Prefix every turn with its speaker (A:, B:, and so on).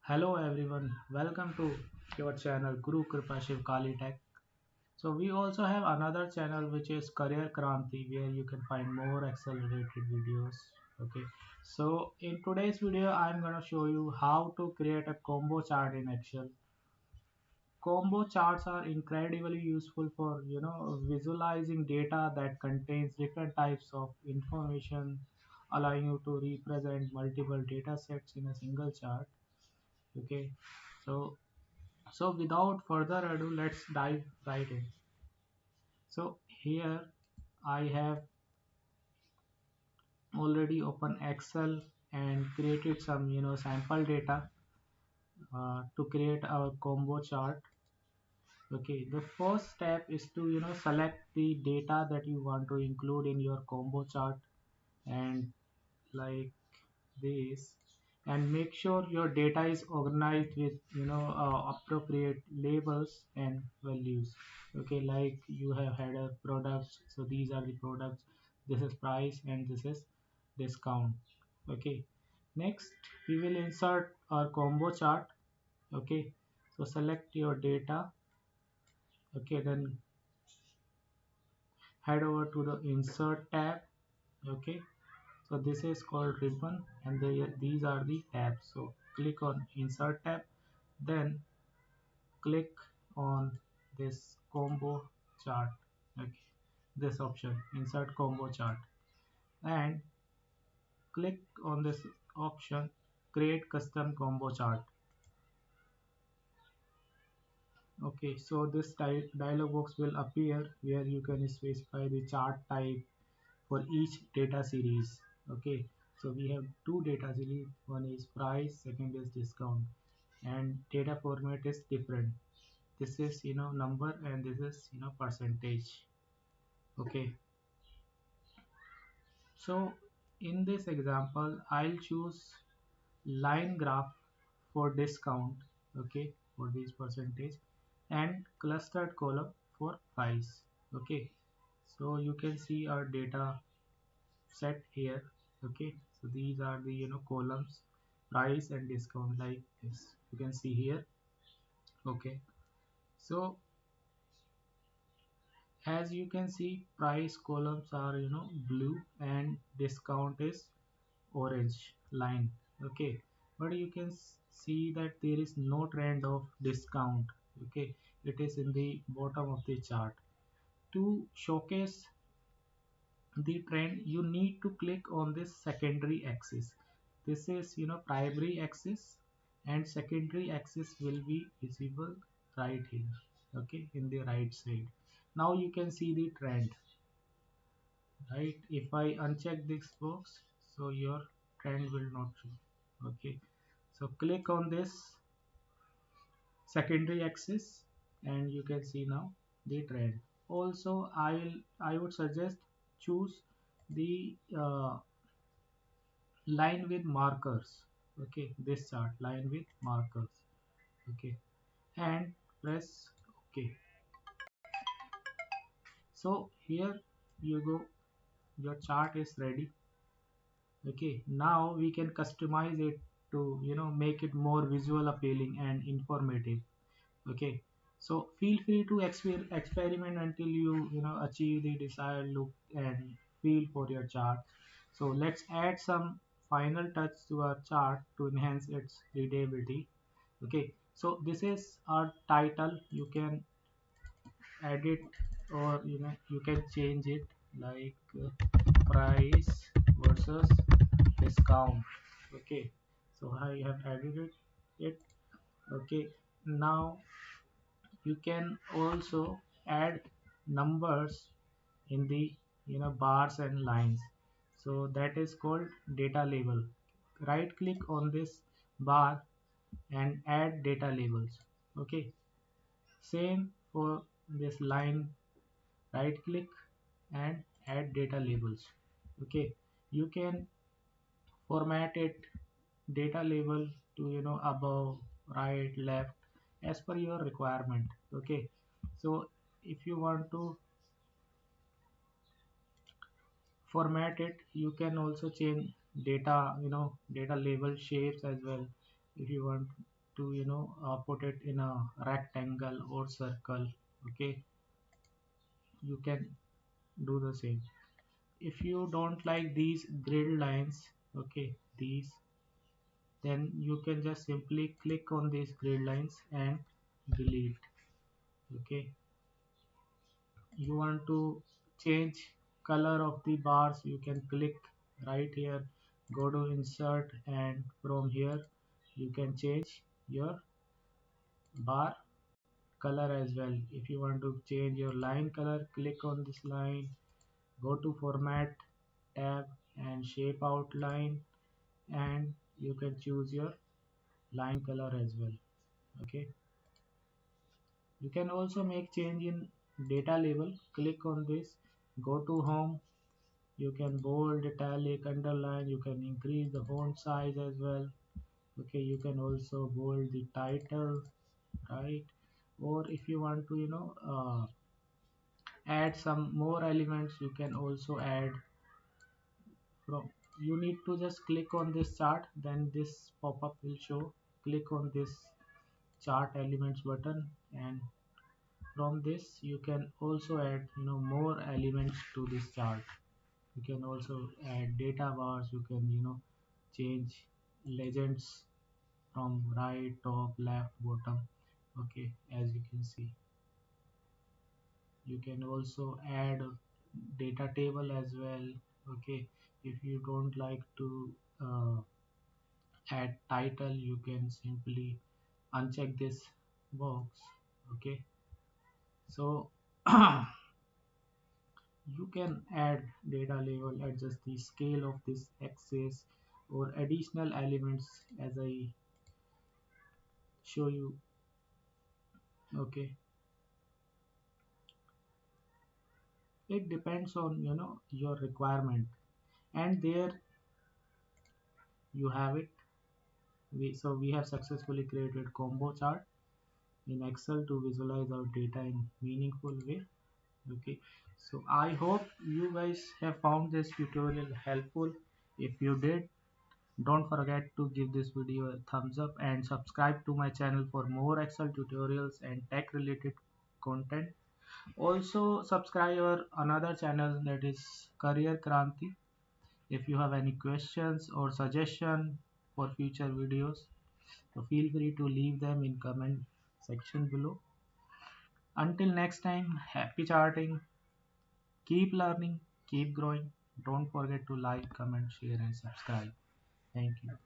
A: Hello everyone, welcome to your channel Guru Kripa Shivkali Tech. So we also have another channel which is Career Kranti where you can find more Excel related videos. Okay, so in today's video I'm gonna show you how to create a combo chart in Excel. Combo charts are incredibly useful for visualizing data that contains different types of information, allowing you to represent multiple data sets in a single chart. Okay, so without further ado, let's dive right in. So here I have already opened Excel and created some sample data to create our combo chart. Okay, the first step is to select the data that you want to include in your combo chart, and like this, and make sure your data is organized with appropriate labels and values. Okay, like you have had a products, so these are the products, this is price and this is discount. Okay, next we will insert our combo chart. Okay, so select your data. Okay, then head over to the insert tab. Okay, so this is called ribbon and these are the tabs. So click on insert tab, then click on this combo chart. Okay, this option, insert combo chart, and click on this option, create custom combo chart. Okay, so this dialog box will appear where you can specify the chart type for each data series. Okay, so we have two data series, one is price, second is discount, and data format is different. This is number and this is percentage. Okay, so in this example I'll choose line graph for discount. Okay, for this percentage, and clustered column for price. Okay, so you can see our data set here. Okay, so these are the columns, price and discount, like this you can see here. Okay, so as you can see, price columns are blue and discount is orange line. Okay, but you can see that there is no trend of discount. Okay, it is in the bottom of the chart. To showcase the trend, you need to click on this secondary axis. This is primary axis, and secondary axis will be visible right here. Okay, in the right side. Now you can see the trend, right? If I uncheck this box, so your trend will not show. Okay, so click on this secondary axis and you can see now the trend. Also I would suggest choose the line with markers. Okay, this chart line with markers. Okay, and press OK. So here you go, your chart is ready. Okay, now we can customize it to make it more visual appealing and informative. Okay, so feel free to experiment until you achieve the desired look and feel for your chart. So let's add some final touch to our chart to enhance its readability. Okay, so this is our title. You can edit, or you can change it, like price versus discount. Okay, so I have edited it. Okay, now you can also add numbers in the bars and lines, so that is called data label. Right click on this bar and add data labels. Okay, same for this line, right click and add data labels. Okay, you can format it, data label, to above, right, left, as per your requirement. Okay, so if you want to format it, you can also change data label shapes as well if you want. to put it in a rectangle or circle, okay, you can do the same. If you don't like these grid lines, okay, these, then you can just simply click on these grid lines and delete. Okay, you want to change color of the bars, you can click right here, go to insert, and from here you can change your bar color as well. If you want to change your line color, click on this line, go to format tab and shape outline, and you can choose your line color as well. Okay, you can also make change in data label. Click on this, go to home, you can bold, italic, underline, you can increase the font size as well. Okay, you can also bold the title, right? Or if you want to add some more elements, you can also add from, you need to just click on this chart, then this pop-up will show. Click on this chart elements button, and from this you can also add more elements to this chart. You can also add data bars, you can change legends from right, top, left, bottom. Okay, as you can see, you can also add data table as well. Okay, if you don't like to uh, add title, you can simply uncheck this box. Okay, so you can add data label, adjust the scale of this axis, or additional elements as I show you. Okay, it depends on your requirement. And there you have it. We have successfully created combo chart in Excel to visualize our data in meaningful way. Okay, so I hope you guys have found this tutorial helpful. If you did, don't forget to give this video a thumbs up and subscribe to my channel for more Excel tutorials and tech related content. Also subscribe our another channel, that is Career Kranti. If you have any questions or suggestion for future videos, so feel free to leave them in comment section below. Until next time, happy charting, keep learning, keep growing. Don't forget to like, comment, share and subscribe. Thank you.